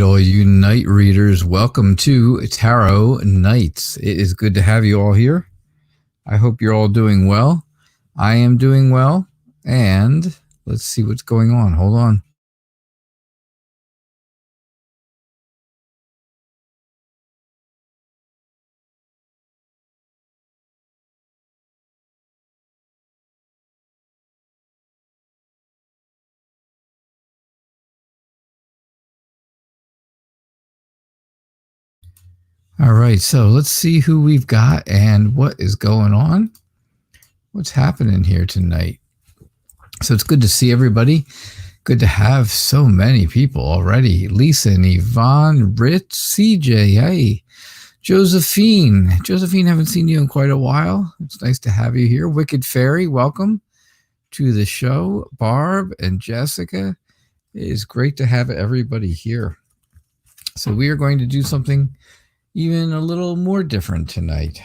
all you night readers. Welcome to Tarot Nights. It is good to have you all here. I hope you're all doing well. I am doing well. And let's see what's going on. Hold on. All right, so let's see who we've got and what is going on. What's happening here tonight? So it's good to see everybody. Good to have so many people already. Lisa and Yvonne, Rich, CJ, hey, Josephine. Josephine, haven't seen you in quite a while. It's nice to have you here. Wicked Fairy, welcome to the show. Barb and Jessica, it is great to have everybody here. So we are going to do something even a little more different tonight.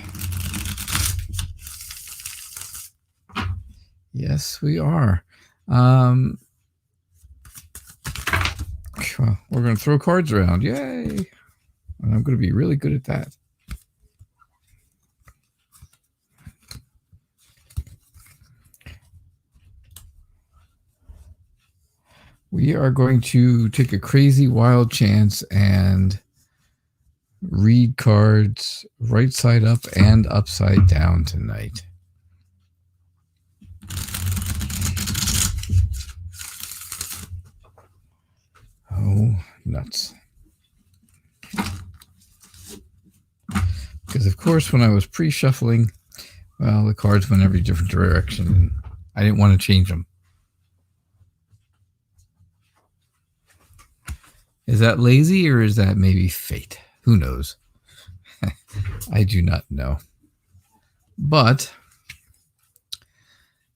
Yes, we are. We're going to throw cards around. Yay. And I'm going to be really good at that. We are going to take a crazy wild chance and read cards right side up and upside down tonight. Oh, nuts. Because, of course, when I was pre-shuffling, well, the cards went every different direction. I didn't want to change them. Is that lazy or is that maybe fate? Who knows? I do not know. But,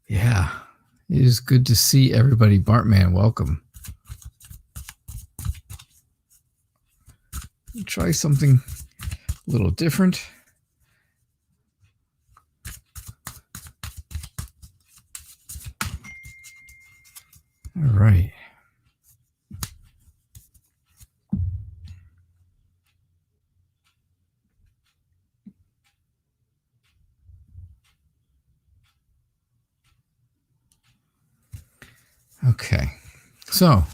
yeah, it is good to see everybody. Bartman, welcome. Try something a little different. All right. Okay, so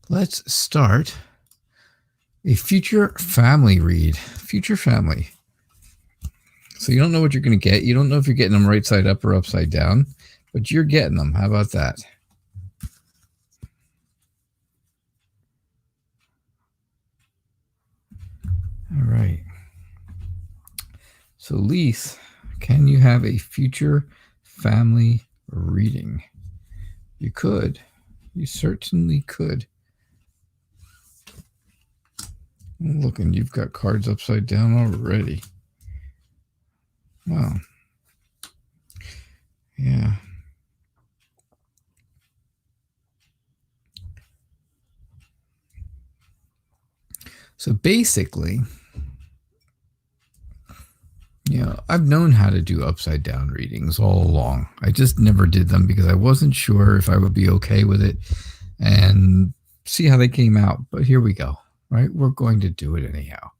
let's start a future family read. Future family. So you don't know what you're going to get. You don't know if you're getting them right side up or upside down, but you're getting them. How about that? All right. So Lise, can you have a future family reading? You could. You certainly could. Look, and you've got cards upside down already. Wow. Yeah. So basically, I've known how to do upside down readings all along. I just never did them because I wasn't sure if I would be okay with it and see how they came out. But here we go, right? We're going to do it anyhow.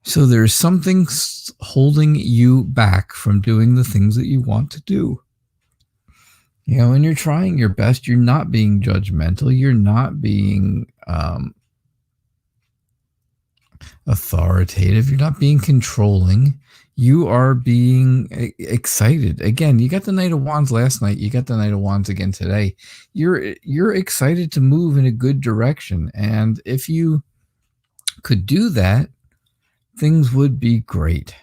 So there's something holding you back from doing the things that you want to do. And you're trying your best. You're not being judgmental. You're not being authoritative. You're not being controlling. You are being excited. Again, you got the Knight of Wands last night. You got the Knight of Wands again today. You're excited to move in a good direction. And if you could do that, things would be great.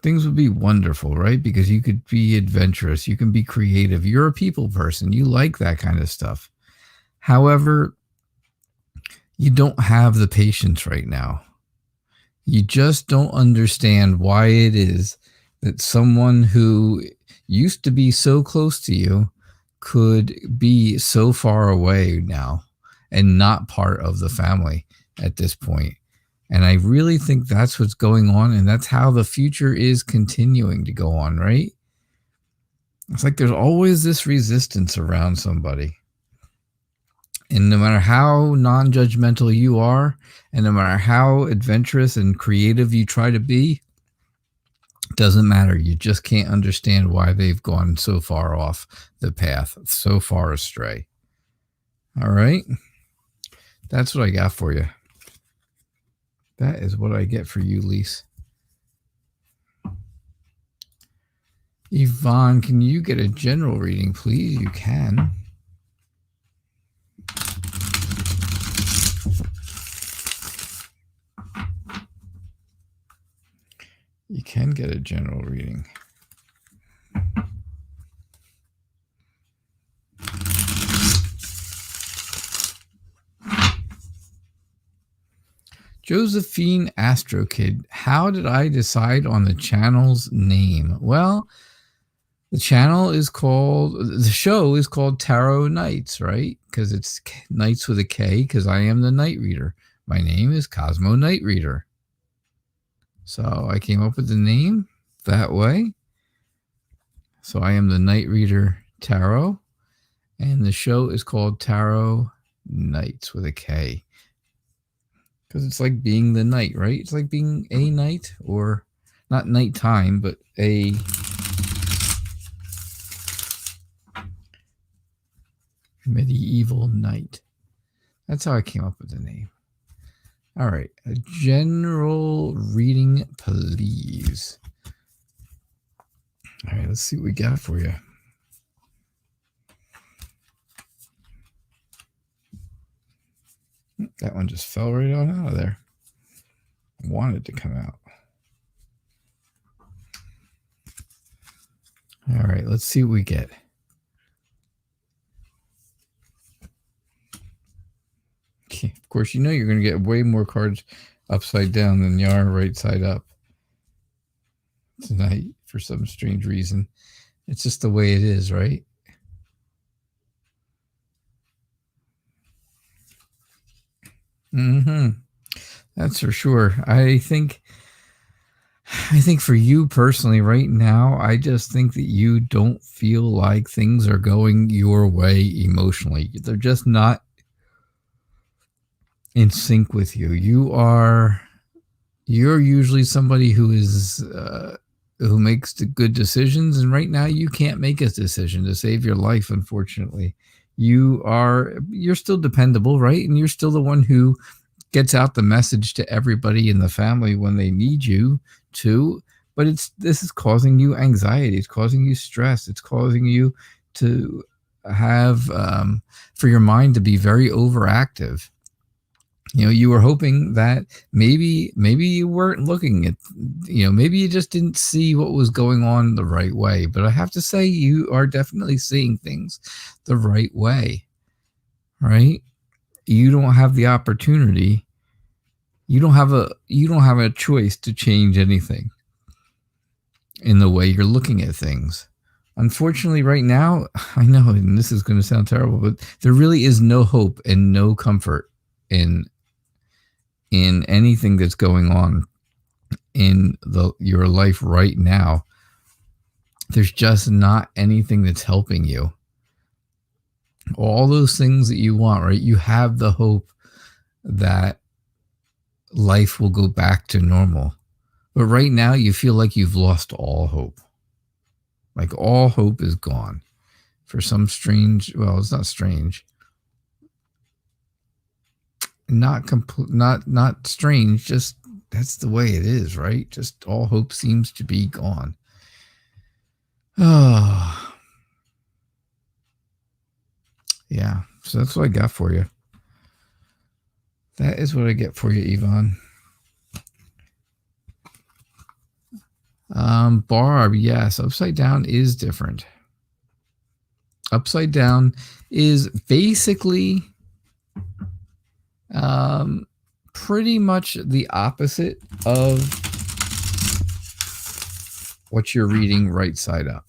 Things would be wonderful, right? Because you could be adventurous. You can be creative. You're a people person. You like that kind of stuff. However, you don't have the patience right now. You just don't understand why it is that someone who used to be so close to you could be so far away now and not part of the family at this point. And I really think that's what's going on, and that's how the future is continuing to go on, right? It's like there's always this resistance around somebody. And no matter how non-judgmental you are, and no matter how adventurous and creative you try to be, it doesn't matter. You just can't understand why they've gone so far off the path, so far astray. All right. That's what I got for you. That is what I get for you, Lise. Yvonne, can you get a general reading, please? You can. You can get a general reading. Josephine Astro Kid, how did I decide on the channel's name? Well, the show is called Tarot Nights, right? Because it's Nights with a K, because I am the Night Reader. My name is Cosmo Night Reader. So I came up with the name that way. So I am the Night Reader Tarot, and the show is called Tarot Nights with a K. Because it's like being the night, right? It's like being a night, or not nighttime, but a medieval night. That's how I came up with the name. All right, a general reading, please. All right, let's see what we got for you. That one just fell right on out of there. Wanted to come out. All right, let's see what we get. Okay, of course, you know you're going to get way more cards upside down than you are right side up tonight for some strange reason. It's just the way it is, right? That's for sure. I think for you personally right now, I just think that you don't feel like things are going your way emotionally. They're just not in sync with you. You're usually somebody who is who makes the good decisions, and right now you can't make a decision to save your life, unfortunately. You're still dependable, right? And you're still the one who gets out the message to everybody in the family when they need you to, but this is causing you anxiety. It's causing you stress. It's causing you to have for your mind to be very overactive. You know, you were hoping that maybe you weren't looking at, maybe you just didn't see what was going on the right way. But I have to say, you are definitely seeing things the right way, right? You don't have the opportunity. You don't have a choice to change anything in the way you're looking at things. Unfortunately, right now, I know, and this is going to sound terrible, but there really is no hope and no comfort in anything that's going on in your life right now. There's just not anything that's helping you. All those things that you want, right? You have the hope that life will go back to normal. But right now you feel like you've lost all hope. Like all hope is gone for some strange, well, it's not strange. Not strange, just that's the way it is, right? Just all hope seems to be gone. Oh. Yeah, so that's what I got for you. That is what I get for you, Yvonne. Barb, yes, upside down is different. Upside down is basically pretty much the opposite of what you're reading right side up.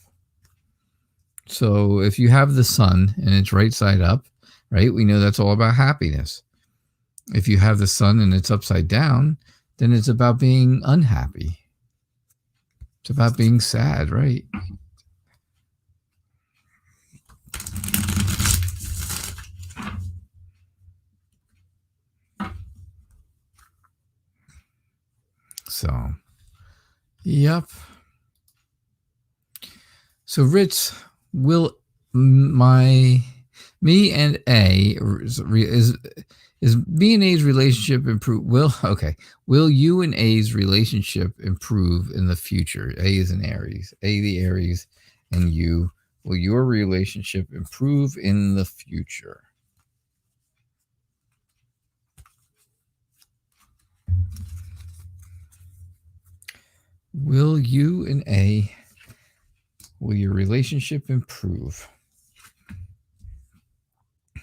So if you have the sun and it's right side up, right, we know that's all about happiness. If you have the sun and it's upside down, then it's about being unhappy. It's about being sad, right? So, yep. So, Ritz, will me and A is B and A's relationship improve? Will you and A's relationship improve in the future? A is an Aries. A the Aries, and you. Will your relationship improve in the future? Will you and A, will your relationship improve? All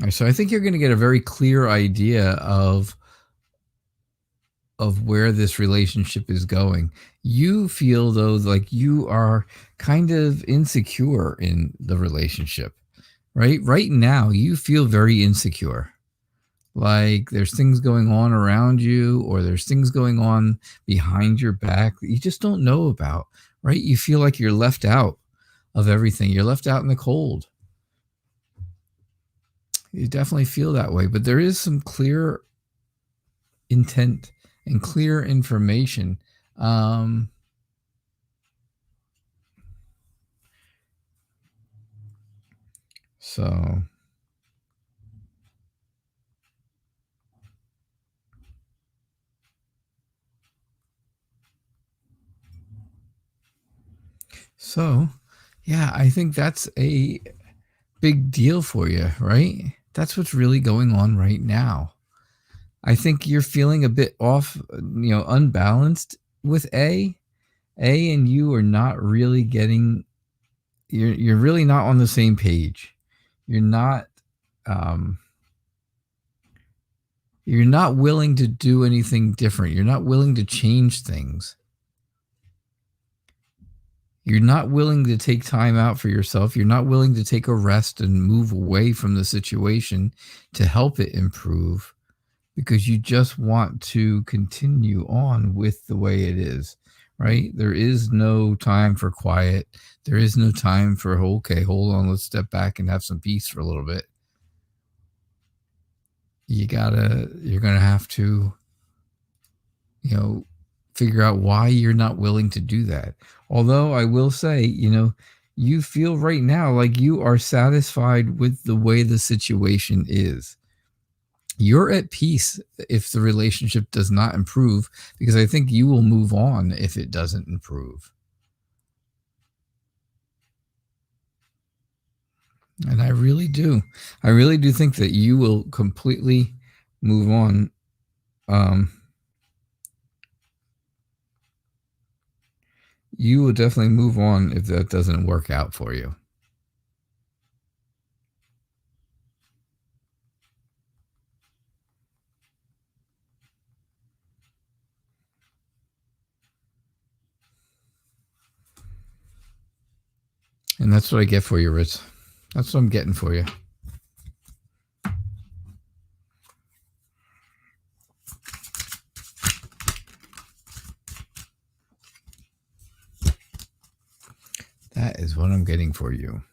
right, so I think you're going to get a very clear idea of where this relationship is going. You feel, though, like you are kind of insecure in the relationship, right? Right now, you feel very insecure. Like there's things going on around you, or there's things going on behind your back that you just don't know about, right? You feel like you're left out of everything. You're left out in the cold. You definitely feel that way, but there is some clear intent and clear information. So yeah, I think that's a big deal for you, right? That's what's really going on right now. I think you're feeling a bit off, unbalanced with A. A and you are not really getting, you're really not on the same page. You're not willing to do anything different. You're not willing to change things. You're not willing to take time out for yourself. You're not willing to take a rest and move away from the situation to help it improve, because you just want to continue on with the way it is, right? There is no time for quiet. There is no time for, okay, hold on, let's step back and have some peace for a little bit. You're going to have to, figure out why you're not willing to do that. Although I will say, you feel right now like you are satisfied with the way the situation is. You're at peace if the relationship does not improve, because I think you will move on if it doesn't improve. And I really do. I really do think that you will completely move on. You will definitely move on if that doesn't work out for you. And that's what I get for you, Ritz. That's what I'm getting for you. That is what I'm getting for you.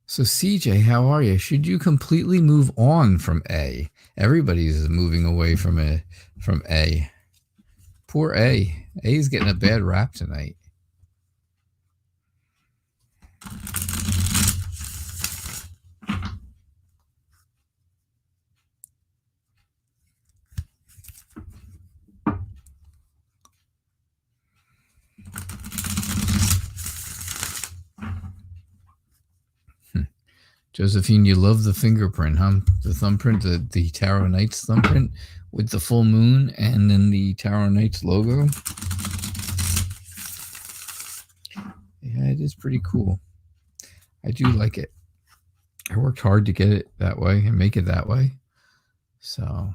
So CJ, how are you? Should you completely move on from A? Everybody's moving away from A. Poor A. A's getting a bad rap tonight. Josephine, you love the fingerprint, huh? The thumbprint, the Tarot Knights thumbprint with the full moon and then the Tarot Knights logo. Yeah, it is pretty cool. I do like it. I worked hard to get it that way and make it that way. So,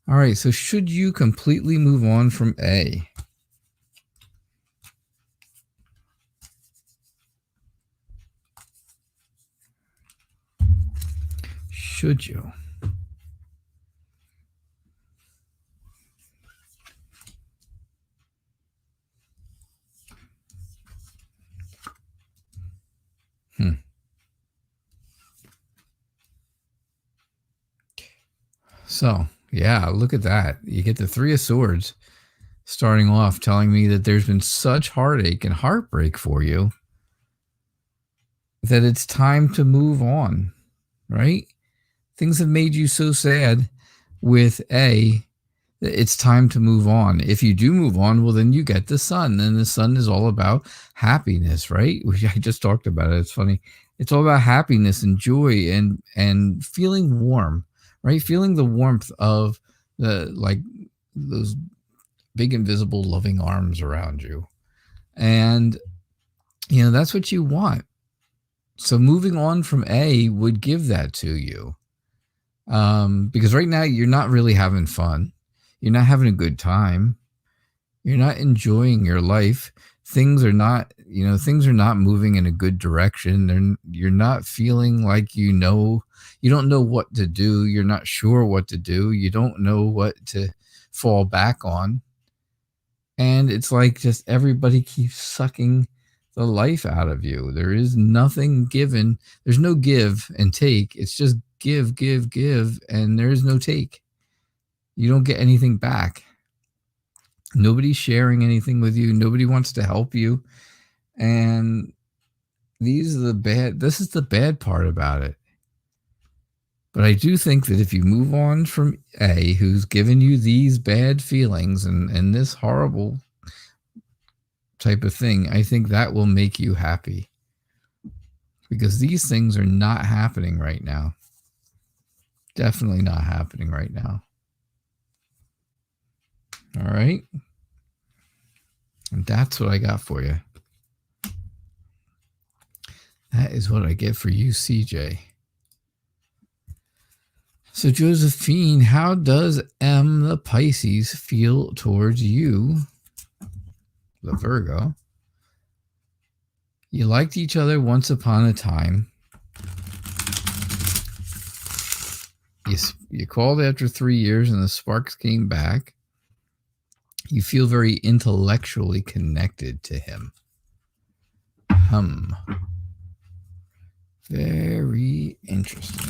all right. So should you completely move on from A? Should you? So, yeah, look at that. You get the Three of Swords starting off telling me that there's been such heartache and heartbreak for you that it's time to move on, right? Things have made you so sad with it's time to move on. If you do move on, well, then you get the sun, and the sun is all about happiness, right? I just talked about it. It's funny. It's all about happiness and joy and feeling warm, right? Feeling the warmth of those big invisible loving arms around you. And that's what you want. So moving on from A would give that to you. Because right now you're not really having fun. You're not having a good time. You're not enjoying your life. Things are not moving in a good direction. You're not feeling like you don't know what to do. You're not sure what to do. You don't know what to fall back on. And it's like just everybody keeps sucking the life out of you. There is nothing given. There's no give and take. It's just give, and there is no take. You don't get anything back. Nobody's sharing anything with you. Nobody wants to help you. And this is the bad part about it. But I do think that if you move on from A, who's given you these bad feelings and this horrible type of thing, I think that will make you happy. Because these things are not happening right now. Definitely not happening right now. All right. And that's what I got for you. That is what I get for you, CJ. So, Josephine, how does M, the Pisces, feel towards you, the Virgo? You liked each other once upon a time. You called after 3 years and the sparks came back. You feel very intellectually connected to him. Very interesting.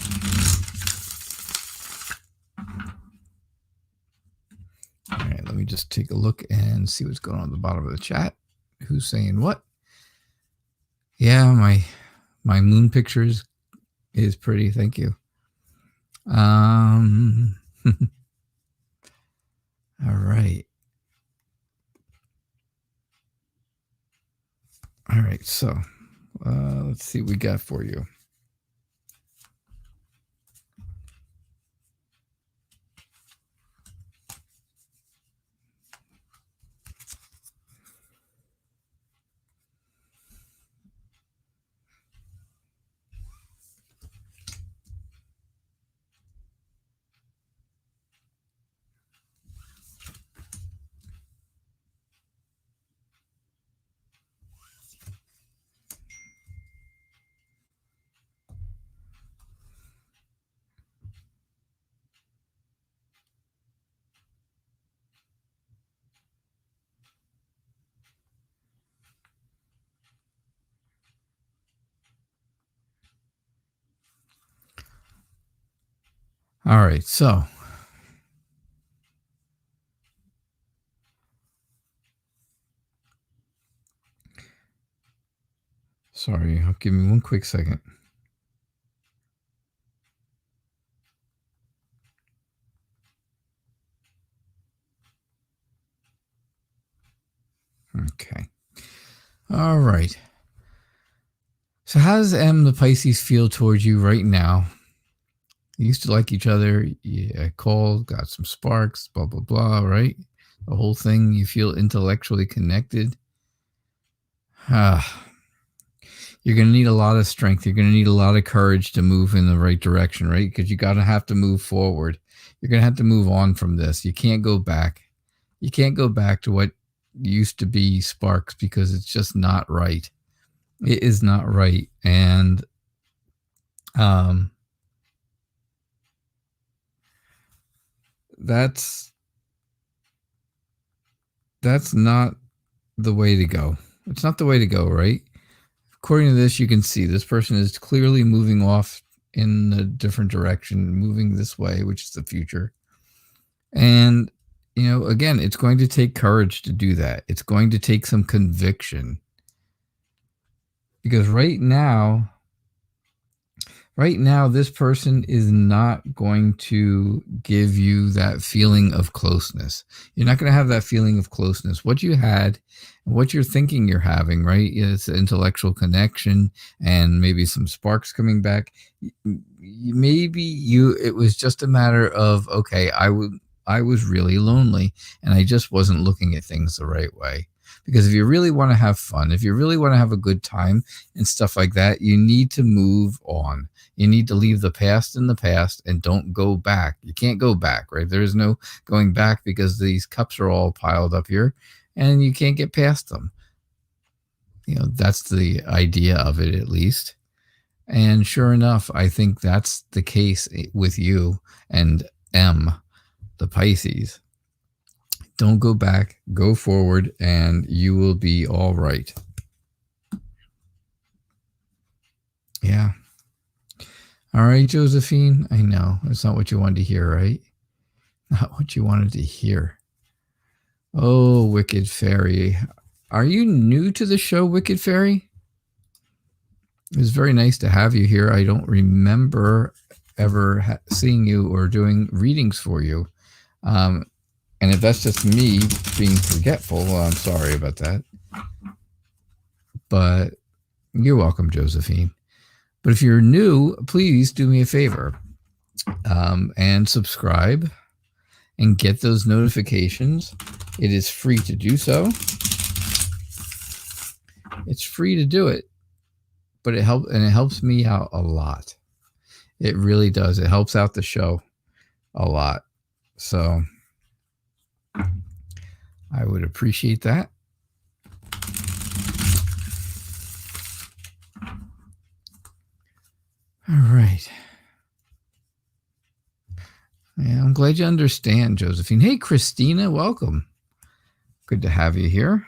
All right, let me just take a look and see what's going on at the bottom of the chat. Who's saying what? Yeah, my moon picture is pretty. Thank you. All right. All right, so let's see what we got for you. All right, so sorry, give me one quick second. Okay. All right. So how does M, the Pisces, feel towards you right now? You used to like each other. Yeah, called, got some sparks, blah, blah, blah, right? The whole thing, you feel intellectually connected. You're going to need a lot of strength. You're going to need a lot of courage to move in the right direction, right? Because you got to have to move forward. You're going to have to move on from this. You can't go back. You can't go back to what used to be sparks because it's just not right. It is not right. And that's not the way to go. It's not the way to go, right? According to this, you can see this person is clearly moving off in a different direction, moving this way, which is the future. And, again, it's going to take courage to do that. It's going to take some conviction. Because right now, this person is not going to give you that feeling of closeness. You're not going to have that feeling of closeness. What you had, what you're thinking you're having, right? It's intellectual connection and maybe some sparks coming back. It was just a matter of, okay, I was really lonely and I just wasn't looking at things the right way. Because if you really want to have fun, if you really want to have a good time and stuff like that, you need to move on. You need to leave the past in the past and don't go back. You can't go back, right? There is no going back because these cups are all piled up here and you can't get past them. That's the idea of it, at least. And sure enough, I think that's the case with you and M, the Pisces. Don't go back, go forward, and you will be all right. Yeah. All right, Josephine. I know. That's not what you wanted to hear, right? Not what you wanted to hear. Oh, Wicked Fairy. Are you new to the show, Wicked Fairy? It was very nice to have you here. I don't remember ever seeing you or doing readings for you. And if that's just me being forgetful, well, I'm sorry about that. But you're welcome, Josephine. But if you're new, please do me a favor and subscribe and get those notifications. It is free to do so. It's free to do it, but it helps me out a lot. It really does. It helps out the show a lot. So I would appreciate that. All right. Yeah, I'm glad you understand, Josephine. Hey, Christina, welcome. Good to have you here.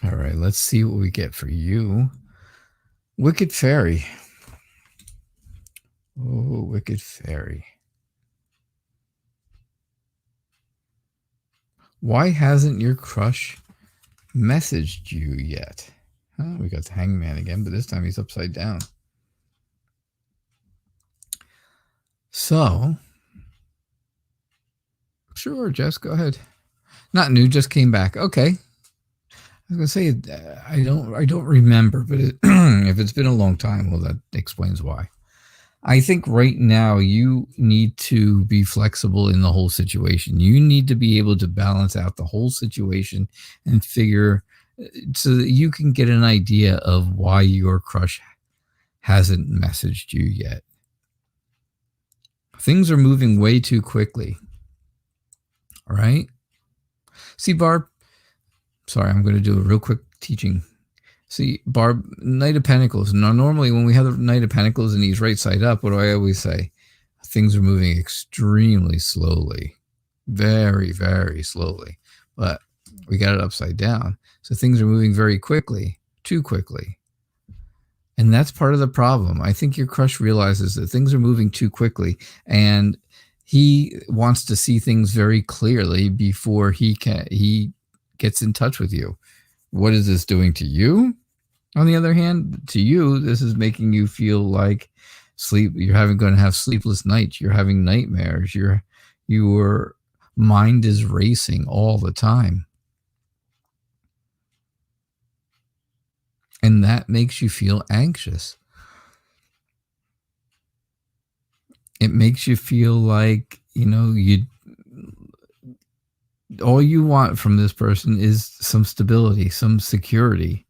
All right, let's see what we get for you. Wicked Fairy. Oh, Wicked Fairy. Why hasn't your crush messaged you yet? Oh, we got the Hangman again, but this time he's upside down. So, sure, Jess, go ahead. Not new, just came back. Okay. I was gonna say I don't remember, but if it's been a long time, well, that explains why. I think right now you need to be flexible in the whole situation. You need to be able to balance out the whole situation and figure so that you can get an idea of why your crush hasn't messaged you yet. Things are moving way too quickly. All right. See, Barb, sorry, I'm going to do a real quick teaching. See, Barb, Knight of Pentacles. Now, normally when we have the Knight of Pentacles and he's right side up, what do I always say? Things are moving extremely slowly. Very, very slowly. But we got it upside down. So things are moving very quickly, too quickly. And that's part of the problem. I think your crush realizes that things are moving too quickly and he wants to see things very clearly before he gets in touch with you. What is this doing to you? On the other hand, to you, this is making you feel like you're going to have sleepless nights. You're having nightmares. Your mind is racing all the time. And that makes you feel anxious. It makes you feel like, all you want from this person is some stability, some security.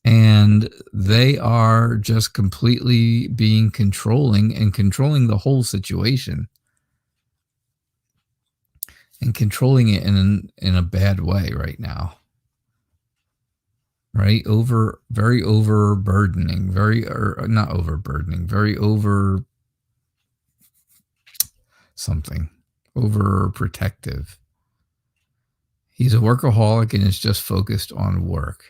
And they are just completely being controlling and controlling the whole situation. And controlling it in a bad way right now. Right? Very overburdening, not overburdening, very over something, overprotective. He's a workaholic and is just focused on work.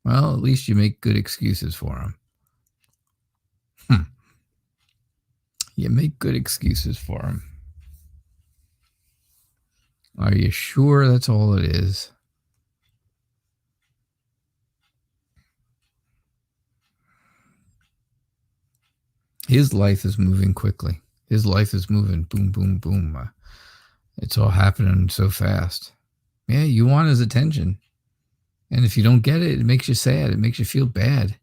Well, at least you make good excuses for him. You make good excuses for him. Are you sure that's all it is? His life is moving quickly. His life is moving boom, boom, boom. It's all happening so fast. Yeah, you want his attention. And if you don't get it, it makes you sad. It makes you feel bad. It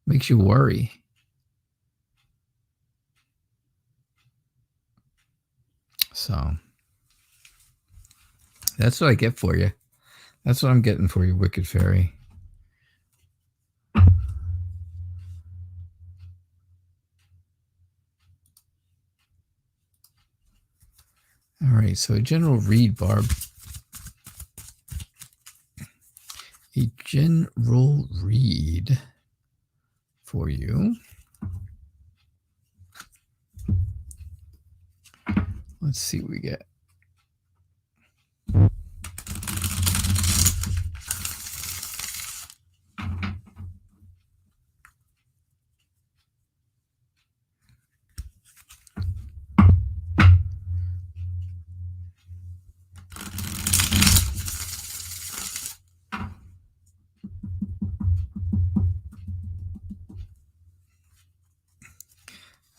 makes you worry. So that's what I get for you. That's what I'm getting for you, Wicked Fairy. All right, so a general read, Barb. A general read for you. Let's see what we get.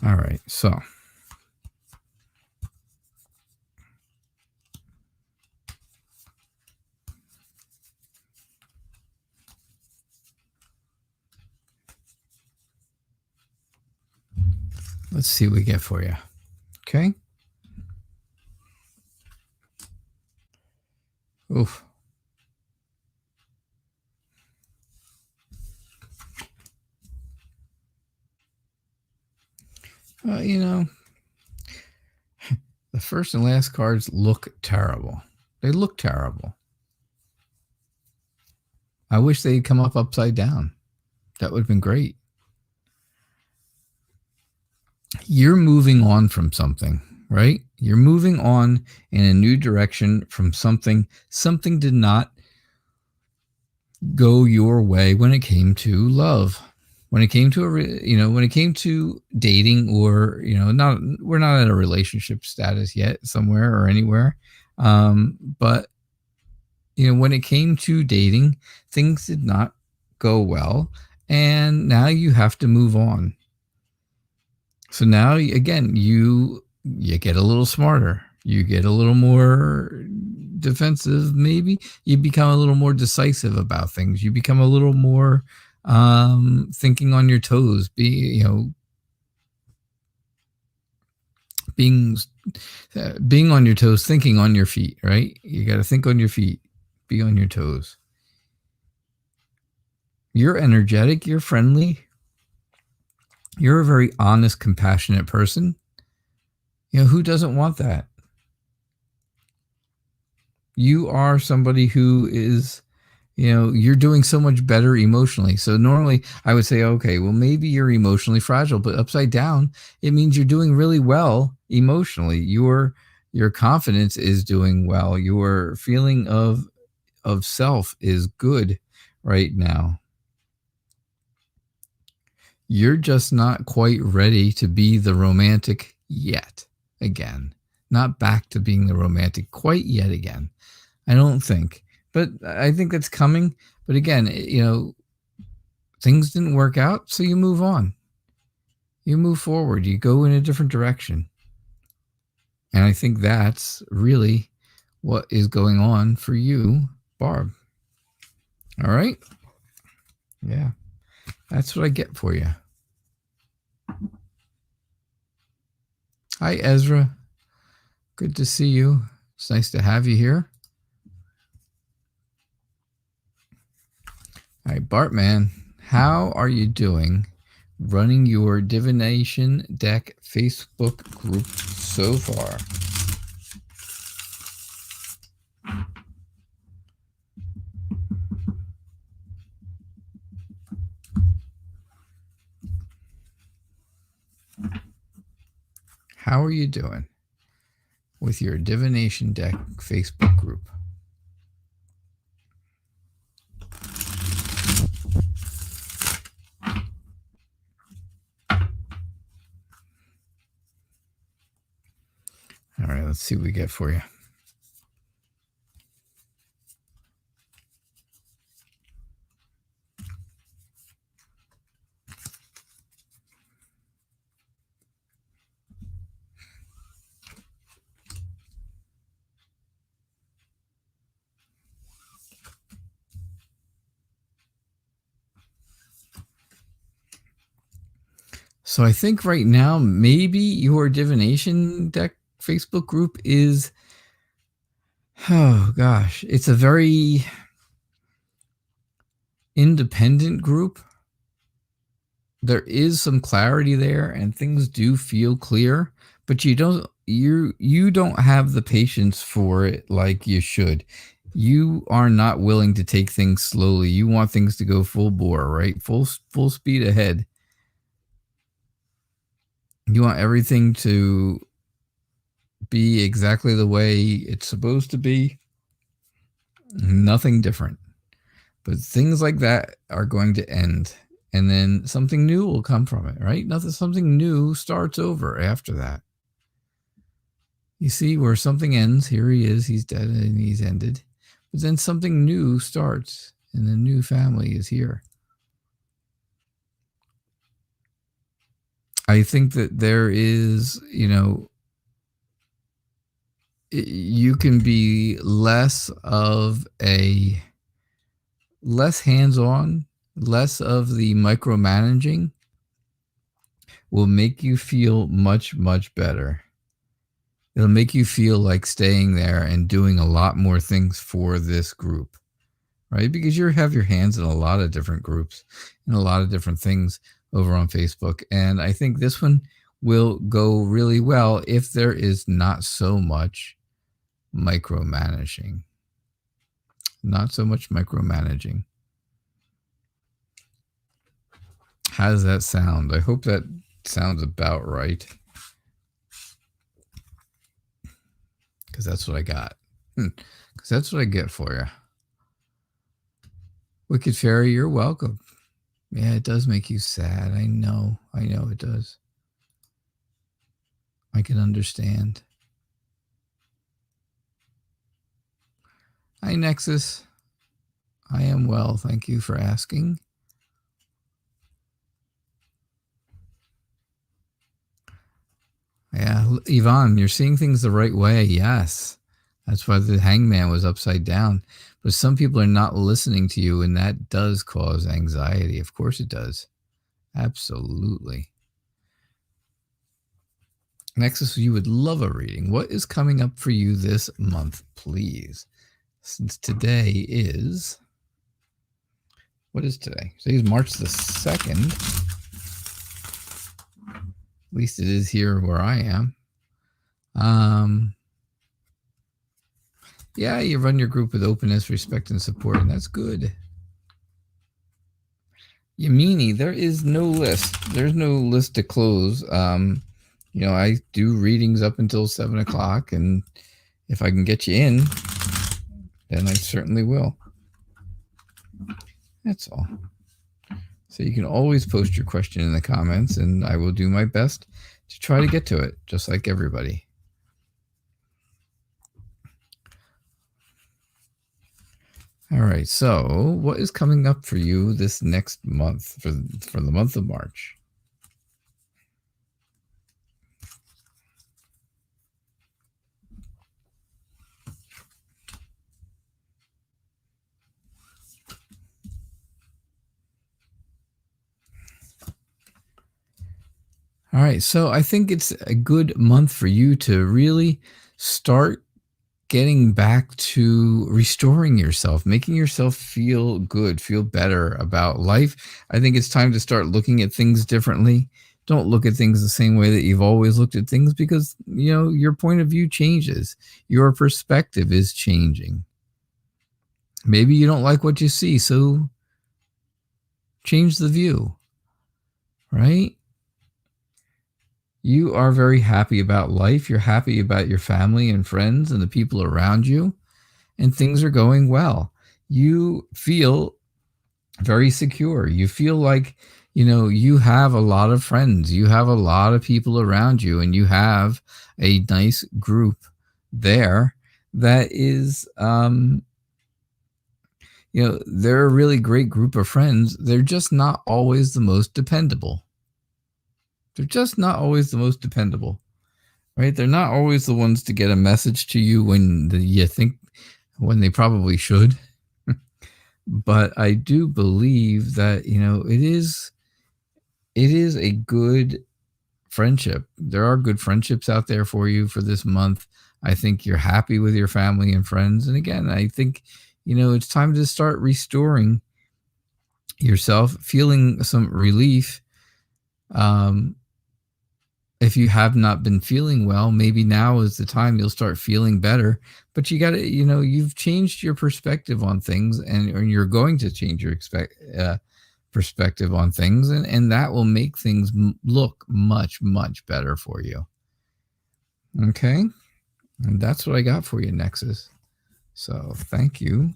All right, so let's see what we get for you. Okay. Oof. You know, the first and last cards look terrible. They look terrible. I wish they'd come up upside down. That would have been great. You're moving on from something, right? You're moving on in a new direction from something. Something did not go your way when it came to love. When it came to when it came to dating, or we're not at a relationship status yet, somewhere or anywhere, but when it came to dating, things did not go well, and now you have to move on. So now again, you get a little smarter, you get a little more defensive, maybe you become a little more decisive about things, you become a little more thinking on your toes, being on your toes, thinking on your feet, right? You got to think on your feet, be on your toes. You're energetic, you're friendly, you're a very honest, compassionate person. Who doesn't want that? You are somebody who is, you're doing so much better emotionally. So normally I would say, okay, well, maybe you're emotionally fragile, but upside down, it means you're doing really well emotionally. Your confidence is doing well. Your feeling of self is good right now. You're just not quite ready to be the romantic yet again. Not back to being the romantic quite yet again. I don't think. But I think that's coming. But again, things didn't work out, so you move on. You move forward. You go in a different direction. And I think that's really what is going on for you, Barb. All right? Yeah. That's what I get for you. Hi, Ezra. Good to see you. It's nice to have you here. All right, Bartman, how are you doing running your divination deck Facebook group so far? How are you doing with your divination deck Facebook group? Let's see what we get for you. So I think right now, maybe your divination deck Facebook group is, oh gosh, it's a very independent group. There is some clarity there and things do feel clear, but you don't have the patience for it like you should. You are not willing to take things slowly. You want things to go full bore, right? Full speed ahead. You want everything to be exactly the way it's supposed to be. Nothing different. But things like that are going to end. And then something new will come from it, right? Something new starts over after that. You see where something ends. Here he is. He's dead and he's ended. But then something new starts and the new family is here. I think that there is, you can be less hands-on, less of the micromanaging will make you feel much, much better. It'll make you feel like staying there and doing a lot more things for this group, right? Because you have your hands in a lot of different groups and a lot of different things over on Facebook. And I think this one will go really well if there is not so much micromanaging. Not so much micromanaging. How does that sound? I hope that sounds about right. Because that's what I got. Because that's what I get for you. Wicked Fairy, you're welcome. Yeah, it does make you sad. I know it does. I can understand. Hi, Nexus. I am well. Thank you for asking. Yeah, Yvonne, you're seeing things the right way. Yes. That's why the hangman was upside down. But some people are not listening to you, and that does cause anxiety. Of course it does. Absolutely. Nexus, you would love a reading. What is coming up for you this month, please? Since today is... What is today? Today is March the 2nd. At least it is here where I am. Yeah, you run your group with openness, respect, and support, and that's good. Yamini, there is no list. There's no list to close. I do readings up until 7 o'clock, and if I can get you in, then I certainly will. That's all. So you can always post your question in the comments, and I will do my best to try to get to it, just like everybody. All right, so what is coming up for you this next month, for the month of March? All right, so I think it's a good month for you to really start getting back to restoring yourself, making yourself feel good, feel better about life. I think it's time to start looking at things differently. Don't look at things the same way that you've always looked at things, because, your point of view changes. Your perspective is changing. Maybe you don't like what you see, so change the view, right? You are very happy about life. You're happy about your family and friends and the people around you, and things are going well. You feel very secure. You feel like, you have a lot of friends. You have a lot of people around you, and you have a nice group there that is, they're a really great group of friends. They're just not always the most dependable. Right? They're not always the ones to get a message to you when you think when they probably should. But I do believe that, it is a good friendship. There are good friendships out there for you for this month. I think you're happy with your family and friends. And again, I think, it's time to start restoring yourself, feeling some relief. If you have not been feeling well, maybe now is the time you'll start feeling better. But you got to, you've changed your perspective on things, and you're going to change your perspective on things, and that will make things look much, much better for you. Okay? And that's what I got for you, Nexus. So thank you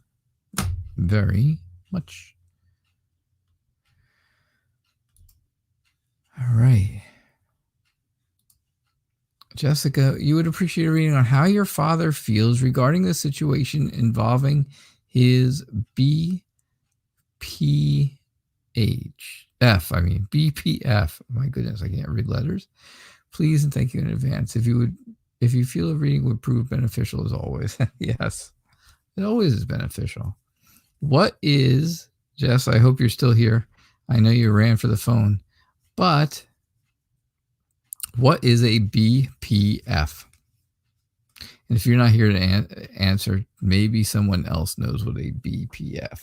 very much. All right. Jessica, you would appreciate a reading on how your father feels regarding the situation involving his BPF. My goodness, I can't read letters. Please and thank you in advance. If you feel a reading would prove beneficial as always. Yes, it always is beneficial. What is, Jess, I hope you're still here. I know you ran for the phone, but what is a BPF? And if you're not here to answer, maybe someone else knows what a BPF.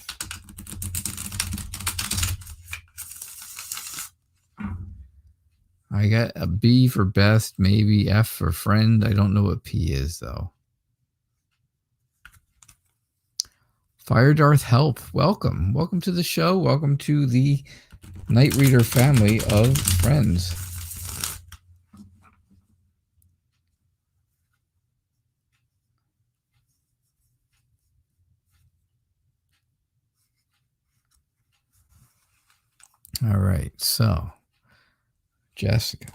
I got a B for best, maybe F for friend. I don't know what P is, though. Fire Darth Help, welcome. Welcome to the show. Welcome to the Night Reader family of friends. All right, so Jessica.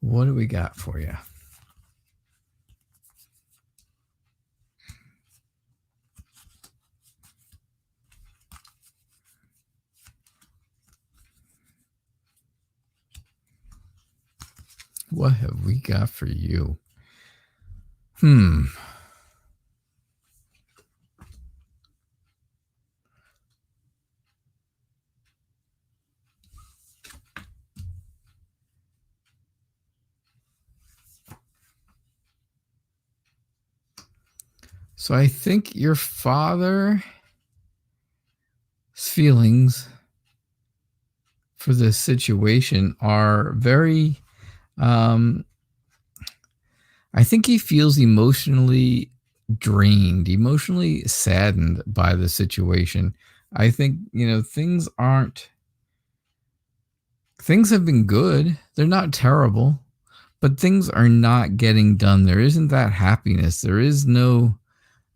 What do we got for you? What have we got for you? So I think your father's feelings for this situation are very, I think he feels emotionally drained, emotionally saddened by the situation. I think, things have been good. They're not terrible, but things are not getting done. There isn't that happiness. There is no,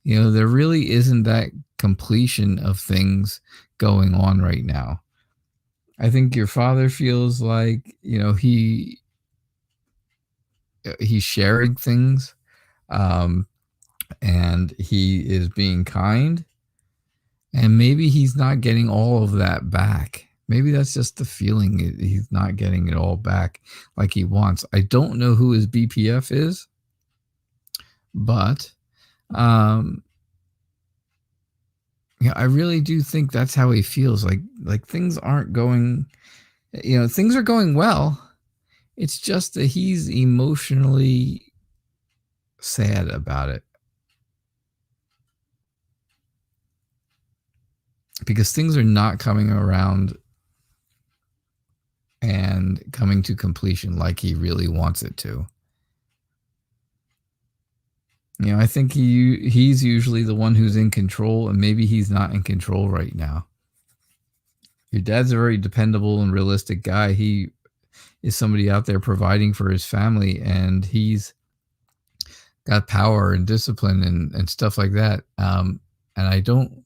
there really isn't that completion of things going on right now. I think your father feels like, he's sharing things, and he is being kind, and maybe he's not getting all of that back. Maybe that's just the feeling. He's not getting it all back like he wants. I don't know who his BPF is, but I really do think that's how he feels. Like things aren't going, things are going well. It's just that he's emotionally sad about it. Because things are not coming around and coming to completion like he really wants it to. I think he's usually the one who's in control, and maybe he's not in control right now. Your dad's a very dependable and realistic guy. He is somebody out there providing for his family, and he's got power and discipline and stuff like that. And I don't,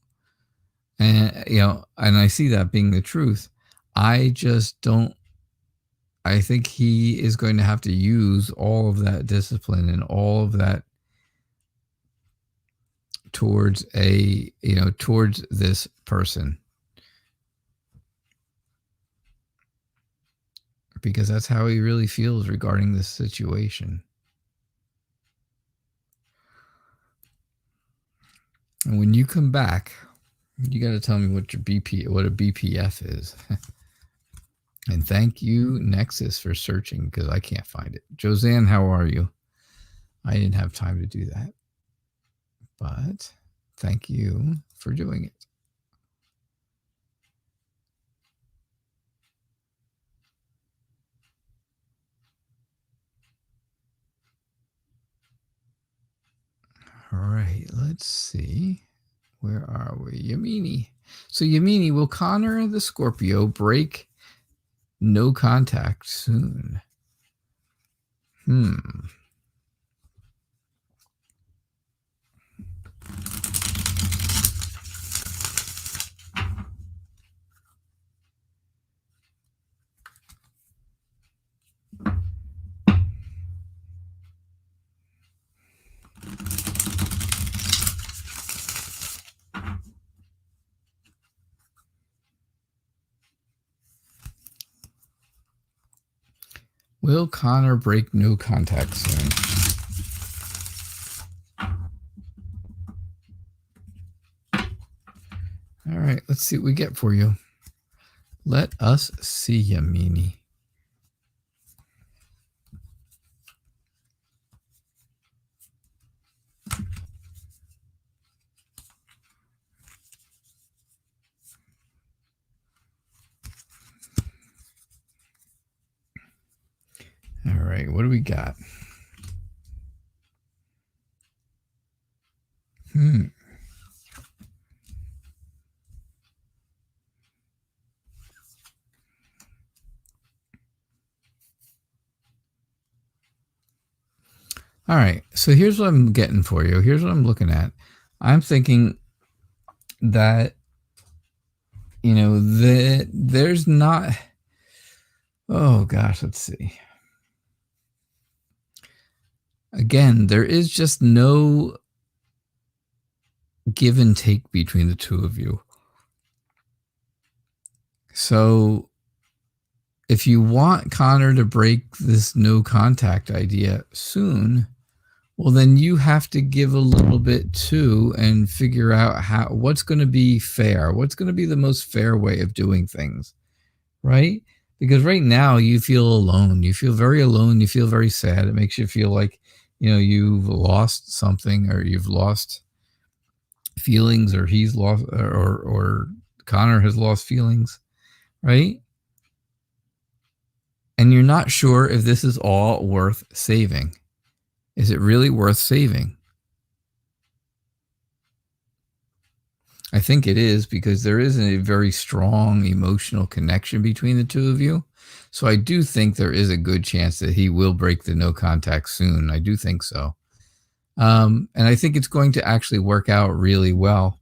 and and I see that being the truth. I just don't. I think he is going to have to use all of that discipline and all of that towards towards this person, because that's how he really feels regarding this situation. And when you come back, you got to tell me what your what a BPF is. And thank you, Nexus, for searching, because I can't find it. Josanne, how are you? I didn't have time to do that, but thank you for doing it. All right, let's see. Where are we? Yamini. So Yamini, will Connor the Scorpio break no contact soon? Will Connor break no contact soon? All right, let's see what we get for you. Let us see, Yamini. All right, what do we got? All right, so here's what I'm getting for you. Here's what I'm looking at. I'm thinking that, there's not, oh gosh, let's see. Again, there is just no give and take between the two of you. So if you want Connor to break this no contact idea soon, well, then you have to give a little bit too and figure out what's going to be fair. What's going to be the most fair way of doing things, right? Because right now you feel alone. You feel very alone. You feel very sad. It makes you feel like, you've lost something, or you've lost feelings, or he's lost, or Connor has lost feelings, right? And you're not sure if this is all worth saving. Is it really worth saving? I think it is, because there is a very strong emotional connection between the two of you. So I do think there is a good chance that he will break the no contact soon. I do think so. And I think it's going to actually work out really well.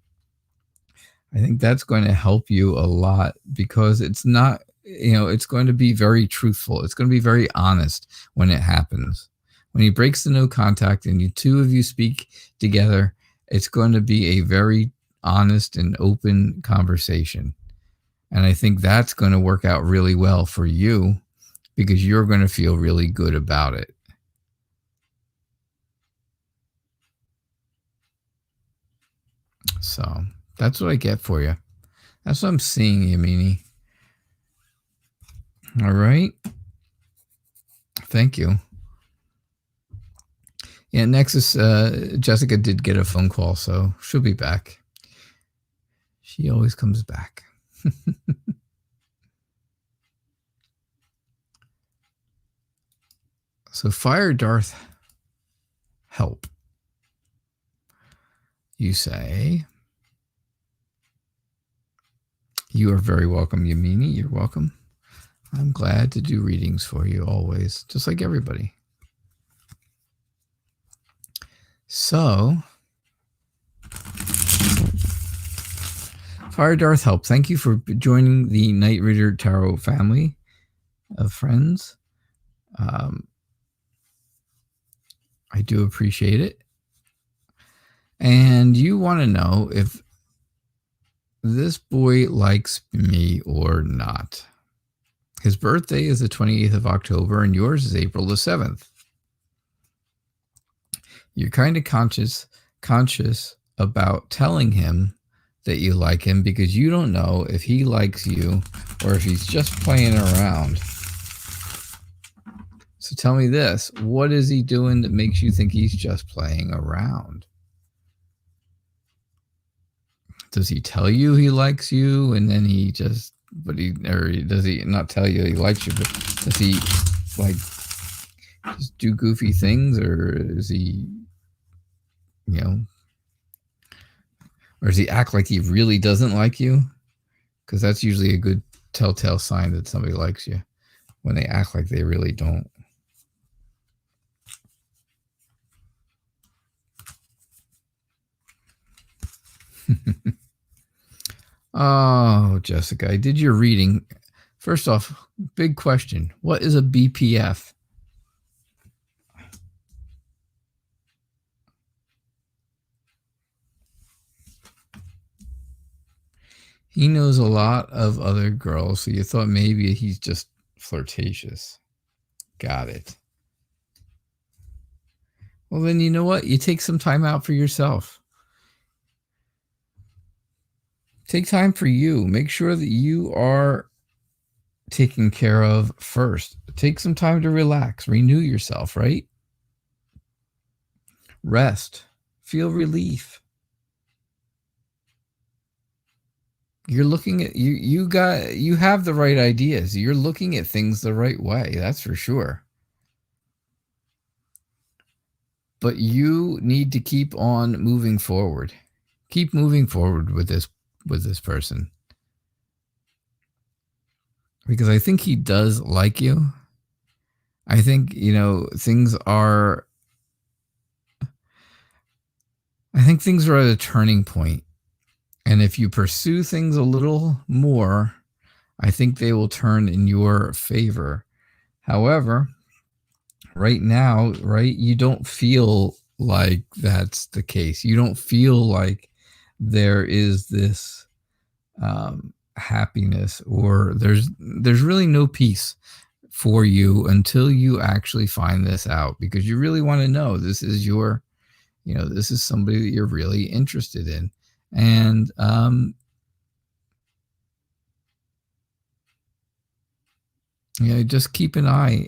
I think that's going to help you a lot, because it's not, it's going to be very truthful. It's going to be very honest when it happens. When he breaks the no contact and you two of you speak together, it's going to be a very honest and open conversation. And I think that's going to work out really well for you, because you're going to feel really good about it. So that's what I get for you. That's what I'm seeing, Yamini. All right. Thank you. Yeah, Nexus, Jessica did get a phone call, so she'll be back. She always comes back. So Fire Darth help. You say, you are very welcome, Yamini. You're welcome. I'm glad to do readings for you always, just like everybody. So, Fire Darth Help, thank you for joining the Night Reader Tarot family of friends. I do appreciate it. And you want to know if this boy likes me or not. His birthday is the 28th of October, and yours is April the 7th. You're kind of conscious about telling him that you like him because you don't know if he likes you or if he's just playing around. So tell me this, what is he doing that makes you think he's just playing around? Does he tell you he likes you and then he just, or does he not tell you he likes you, but does he like just do goofy things, or is he, or does he act like he really doesn't like you? Because that's usually a good telltale sign that somebody likes you, when they act like they really don't. Oh, Jessica, I did your reading. First off, big question. What is a BPF? He knows a lot of other girls, so you thought maybe he's just flirtatious. Got it. Well, then you know what? You take some time out for yourself. Take time for you. Make sure that you are taken care of first. Take some time to relax, renew yourself, right? Rest, feel relief. You're looking at you have the right ideas. You're looking at things the right way, that's for sure. But you need to keep on moving forward. Keep moving forward with this person. Because I think he does like you. I think, things are at a turning point. And if you pursue things a little more, I think they will turn in your favor. However, right now, you don't feel like that's the case. You don't feel like there is this happiness, or there's really no peace for you until you actually find this out, because you really want to know this is your, this is somebody that you're really interested in. And just keep an eye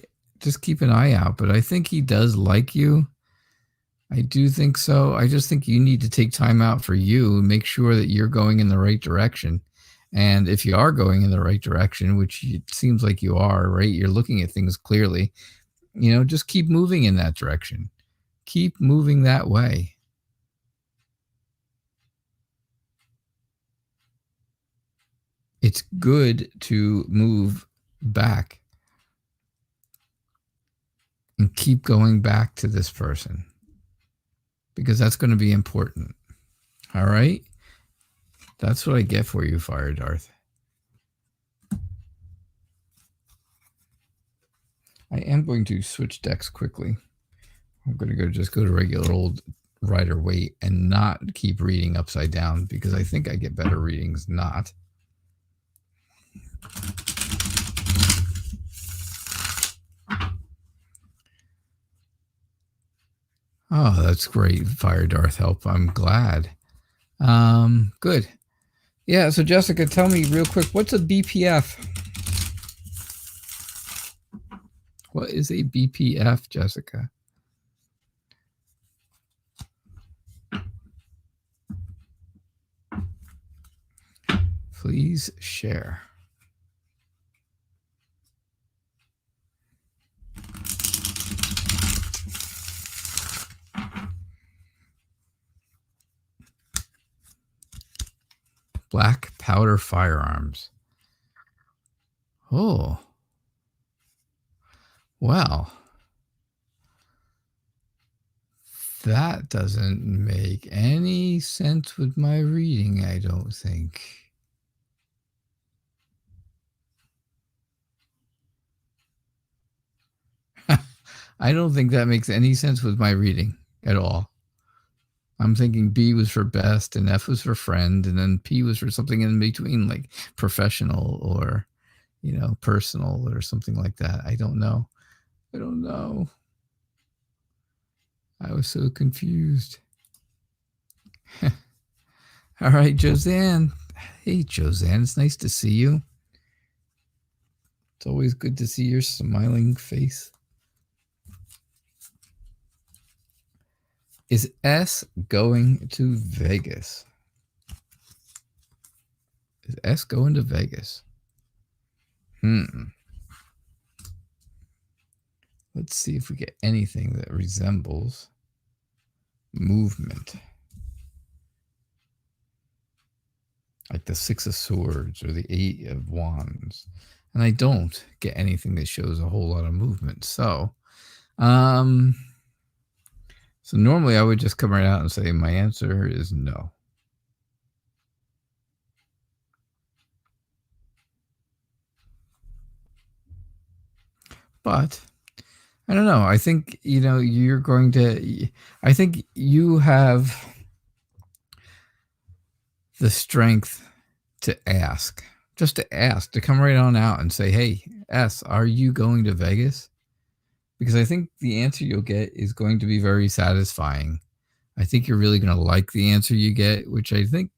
out. But I think he does like you. I do think so. I just think you need to take time out for you and make sure that you're going in the right direction. And if you are going in the right direction, which it seems like you are, right? You're looking at things clearly, just keep moving in that direction. Keep moving that way. It's good to move back and keep going back to this person, because that's going to be important. All right? That's what I get for you, Fire Darth. I am going to switch decks quickly. I'm going to just go to regular old Rider-Waite and not keep reading upside down, because I think I get better readings not. Oh, that's great, Fire Darth Help. I'm glad. Good. Yeah, so Jessica, tell me real quick, what's a BPF? What is a BPF, Jessica? Please share. Black powder firearms. Oh. Well. That doesn't make any sense with my reading, I don't think. I don't think that makes any sense with my reading at all. I'm thinking B was for best and F was for friend, and then P was for something in between, like professional or, personal or something like that. I don't know. I was so confused. All right, Josanne. Hey, Josanne. It's nice to see you. It's always good to see your smiling face. Is S going to Vegas? Is S going to Vegas? Let's see if we get anything that resembles movement. Like the Six of Swords or the Eight of Wands. And I don't get anything that shows a whole lot of movement. So normally I would just come right out and say my answer is no. But I don't know. I think, you're going to, I think you have the strength to ask, just to ask, to come right on out and say, hey, S, are you going to Vegas? Because I think the answer you'll get is going to be very satisfying. I think you're really going to like the answer you get, which I think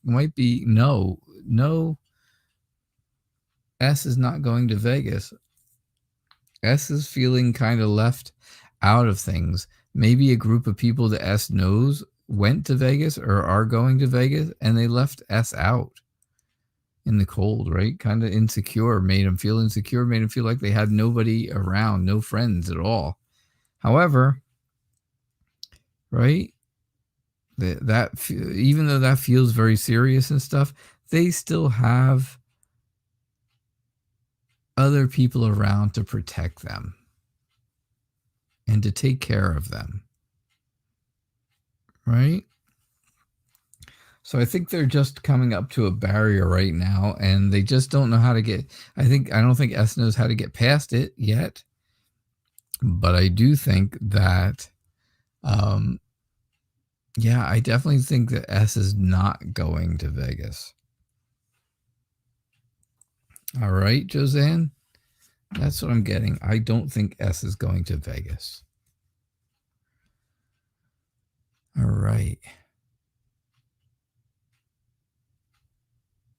might be no. No, S is not going to Vegas. S is feeling kind of left out of things. Maybe a group of people that S knows went to Vegas or are going to Vegas, and they left S out in the cold, right? Kind of insecure, made them feel insecure, made them feel like they had nobody around, no friends at all. However, right, that even though that feels very serious and stuff, they still have other people around to protect them and to take care of them, right? So I think they're just coming up to a barrier right now, and they just don't know how to get. I don't think S knows how to get past it yet, but I do think that, yeah, I definitely think that S is not going to Vegas. All right, Josanne, that's what I'm getting. I don't think S is going to Vegas. All right.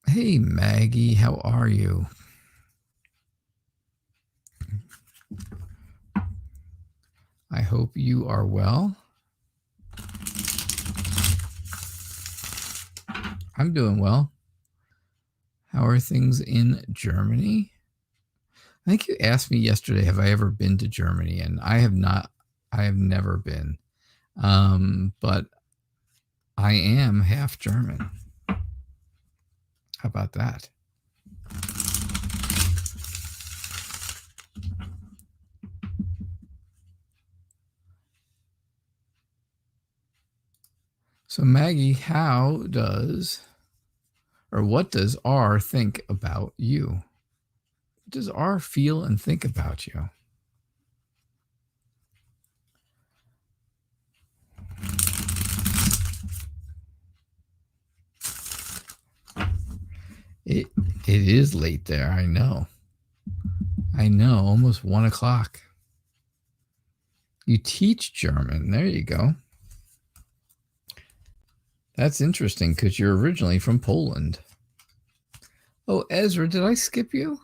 Hey, Maggie, how are you? I hope you are well. I'm doing well. How are things in Germany? I think you asked me yesterday, have I ever been to Germany? And I have not. I have never been. But I am half German. How about that? So Maggie, what does R think about you? What does R feel and think about you? It is late there. I know. Almost 1 o'clock. You teach German. There you go. That's interesting because you're originally from Poland. Oh, Ezra, did I skip you?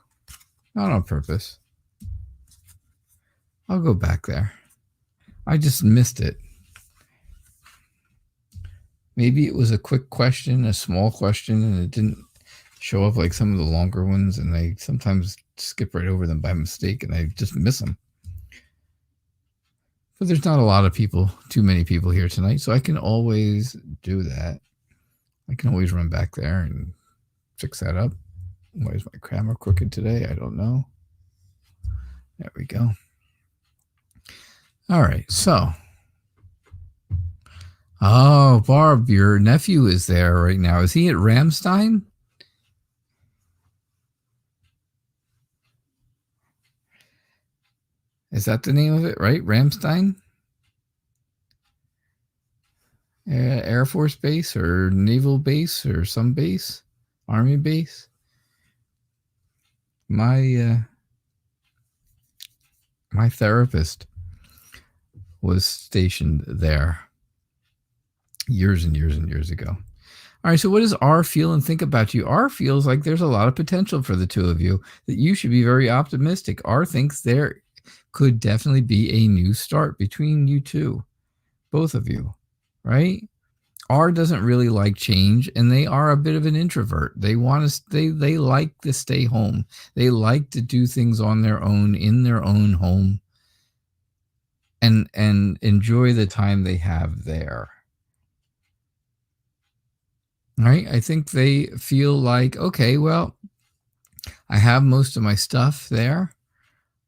Not on purpose. I'll go back there. I just missed it. Maybe it was a quick question, a small question, and it didn't show up like some of the longer ones, and I sometimes skip right over them by mistake, and I just miss them. But there's not a lot of people, too many people here tonight, so I can always do that. I can always run back there and fix that up. Why is my camera crooked today? I don't know. There we go. All right, so Oh, Barb, your nephew is there right now. Is he at Ramstein? Is that the name of it, right? Ramstein? Air Force Base or Naval Base or some base? Army base? My therapist was stationed there years and years and years ago. All right, so what does R feel and think about you? R feels like there's a lot of potential for the two of you, that you should be very optimistic. R thinks there could definitely be a new start between you two, both of you, right? R doesn't really like change, and they are a bit of an introvert. They want to they like to stay home. They like to do things on their own, in their own home, and enjoy the time they have there. Right? I think they feel like, okay, well, I have most of my stuff there.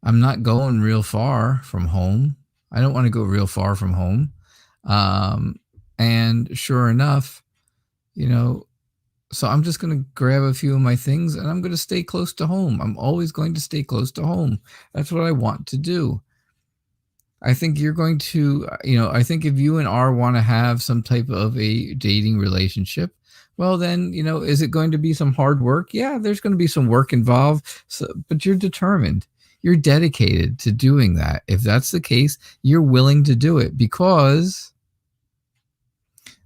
I'm not going real far from home. I don't want to go real far from home. And sure enough, so I'm just going to grab a few of my things and I'm going to stay close to home. I'm always going to stay close to home. That's what I want to do. I think you're going to, I think if you and R want to have some type of a dating relationship, well, then, is it going to be some hard work? Yeah, there's going to be some work involved, but you're determined. You're dedicated to doing that. If that's the case, you're willing to do it because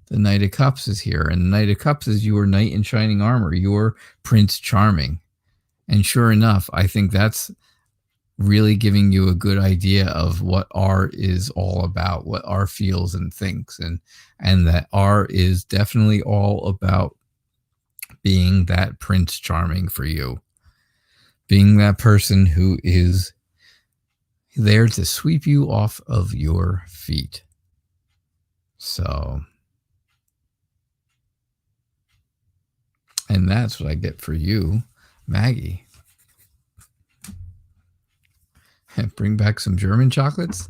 the Knight of Cups is here. And the Knight of Cups is your knight in shining armor, your Prince Charming. And sure enough, I think that's really giving you a good idea of what R is all about, what R feels and thinks, and that R is definitely all about being that Prince Charming for you, being that person who is there to sweep you off of your feet. So, and that's what I get for you, Maggie. Bring back some German chocolates.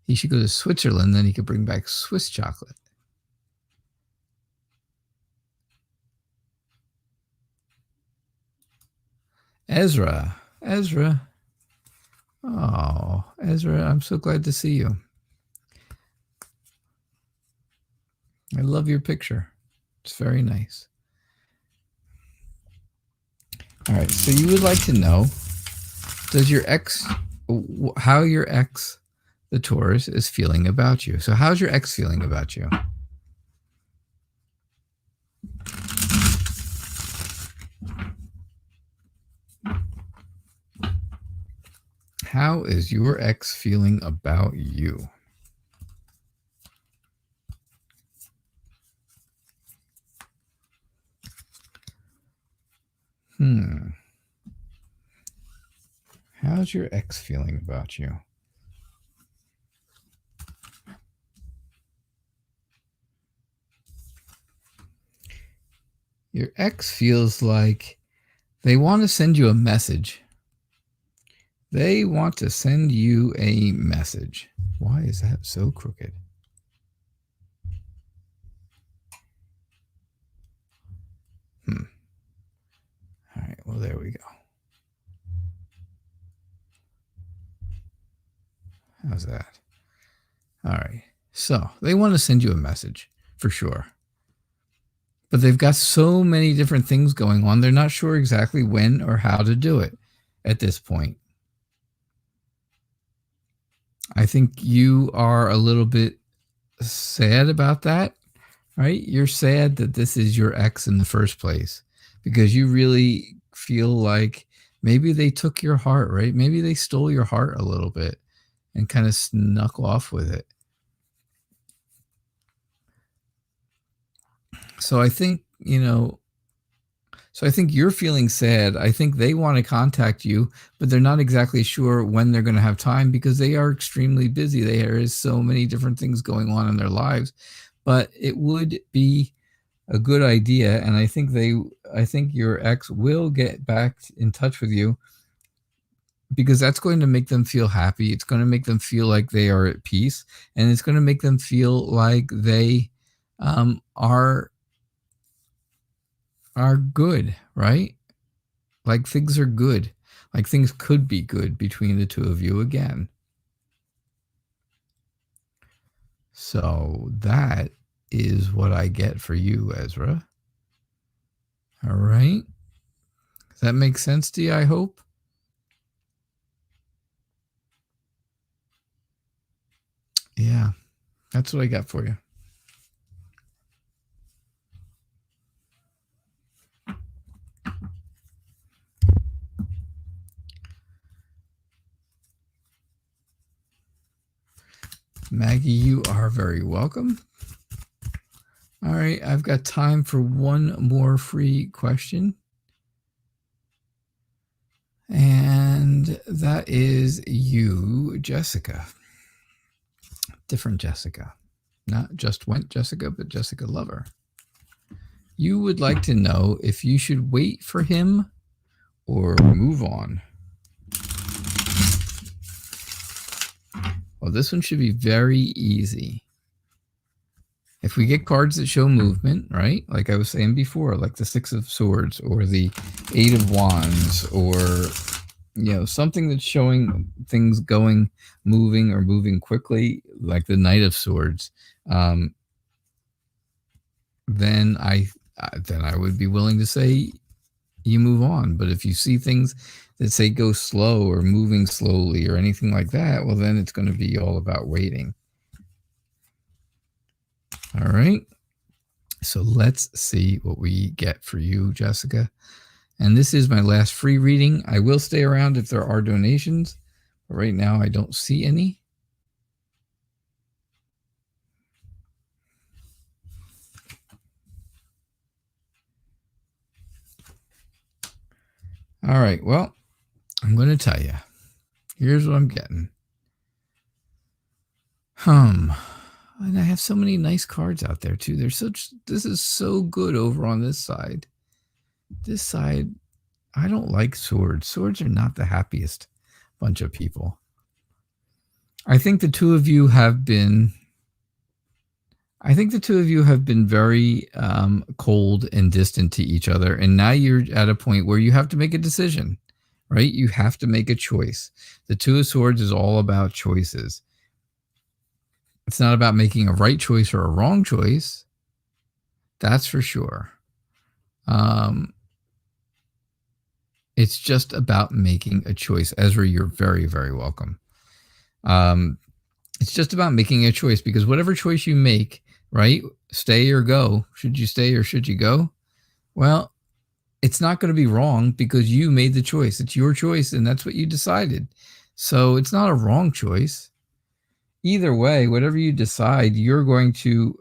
He should go to Switzerland, then he could bring back Swiss chocolate. Ezra. Oh, Ezra, I'm so glad to see you. I love your picture. It's very nice. All right, so you would like to know, how your ex, the Taurus, is feeling about you. So how's your ex feeling about you? How is your ex feeling about you? How's your ex feeling about you? Your ex feels like they want to send you a message. They want to send you a message. Why is that so crooked? All right, well, there we go. How's that? All right. So they want to send you a message for sure. But they've got so many different things going on. They're not sure exactly when or how to do it at this point. I think you are a little bit sad about that, right? You're sad that this is your ex in the first place because you really feel like maybe they took your heart, right? Maybe they stole your heart a little bit and kind of snuck off with it. So I think, so I think you're feeling sad. I think they want to contact you, but they're not exactly sure when they're going to have time because they are extremely busy. There is so many different things going on in their lives, but it would be a good idea. And I think your ex will get back in touch with you because that's going to make them feel happy. It's going to make them feel like they are at peace, and it's going to make them feel like they are good, right? Like things are good. Like things could be good between the two of you again. So that is what I get for you, Ezra. All right. Does that make sense to you, I hope? Yeah, that's what I got for you. Maggie, you are very welcome. All right, I've got time for one more free question. And that is you, Jessica. Different Jessica. Not just went Jessica, but Jessica Lover. You would like to know if you should wait for him or move on. Well, this one should be very easy. If we get cards that show movement, right? Like I was saying before, like the Six of Swords or the Eight of Wands, or something that's showing things going, moving, or moving quickly, like the Knight of Swords, then I would be willing to say you move on. But if you see things that say go slow or moving slowly or anything like that, well, then it's going to be all about waiting. All right. So let's see what we get for you, Jessica. And this is my last free reading. I will stay around if there are donations, but right now I don't see any. All right. Well, I'm going to tell you. Here's what I'm getting. And I have so many nice cards out there too. This is so good over on this side. This side, I don't like swords. Swords are not the happiest bunch of people. I think the two of you have been very cold and distant to each other. And now you're at a point where you have to make a decision, right? You have to make a choice. The Two of Swords is all about choices. It's not about making a right choice or a wrong choice. That's for sure. It's just about making a choice. Ezra, you're very, very welcome. It's just about making a choice, because whatever choice you make, right? Stay or go. Should you stay or should you go? Well, it's not going to be wrong because you made the choice. It's your choice and that's what you decided. So it's not a wrong choice. Either way, whatever you decide, you're going to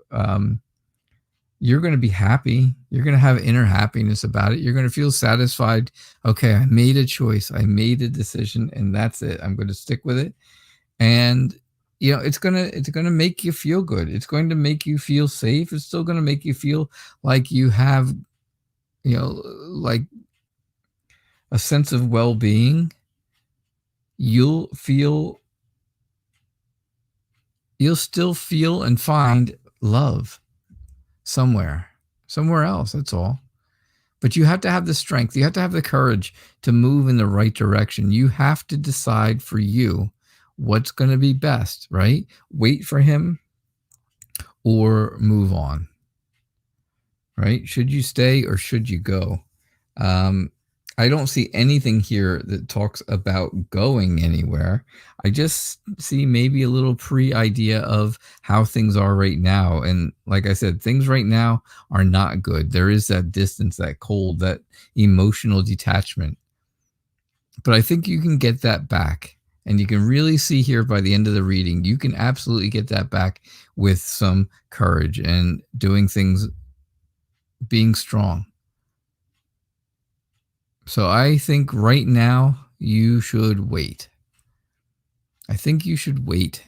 be happy. You're going to have inner happiness about it. You're going to feel satisfied. Okay, I made a choice. I made a decision, and that's it. I'm going to stick with it. And it's going to make you feel good. It's going to make you feel safe. It's still going to make you feel like you have like a sense of well-being. You'll still feel and find love somewhere else. That's all. But you have to have the strength. You have to have the courage to move in the right direction. You have to decide for you what's going to be best, right? Wait for him or move on, right? Should you stay or should you go? I don't see anything here that talks about going anywhere. I just see maybe a little pre-idea of how things are right now. And like I said, things right now are not good. There is that distance, that cold, that emotional detachment. But I think you can get that back. And you can really see here by the end of the reading, you can absolutely get that back with some courage and doing things, being strong. So I think right now you should wait. I think you should wait.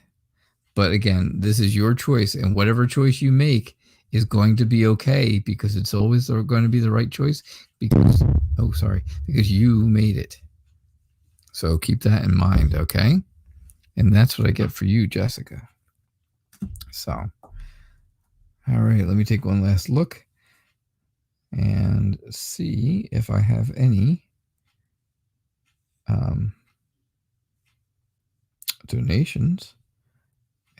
But again, this is your choice, and whatever choice you make is going to be okay, because it's always going to be the right choice because you made it. So keep that in mind, okay? And that's what I get for you, Jessica. So, All right, let me take one last look and see if I have any donations.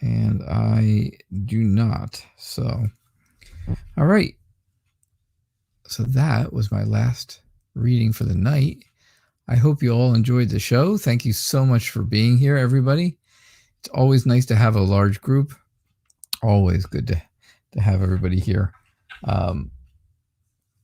And I do not. So, all right. So that was my last reading for the night. I hope you all enjoyed the show. Thank you so much for being here, everybody. It's always nice to have a large group. Always good to have everybody here.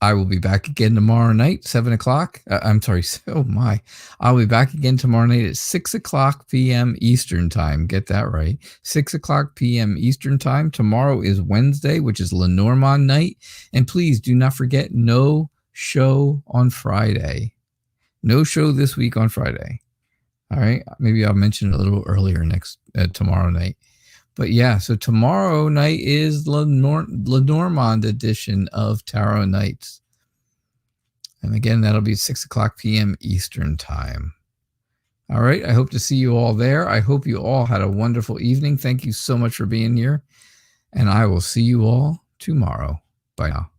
I will be back again tomorrow night, 7 o'clock. I'm sorry. Oh, my. I'll be back again tomorrow night at 6 o'clock p.m. Eastern time. Get that right. 6 o'clock p.m. Eastern time. Tomorrow is Wednesday, which is Lenormand night. And please do not forget, no show on Friday. No show this week on Friday. All right. Maybe I'll mention it a little earlier tomorrow night. But yeah, so tomorrow night is Lenormand edition of Tarot Nights. And again, that'll be 6 o'clock p.m. Eastern time. All right. I hope to see you all there. I hope you all had a wonderful evening. Thank you so much for being here. And I will see you all tomorrow. Bye now.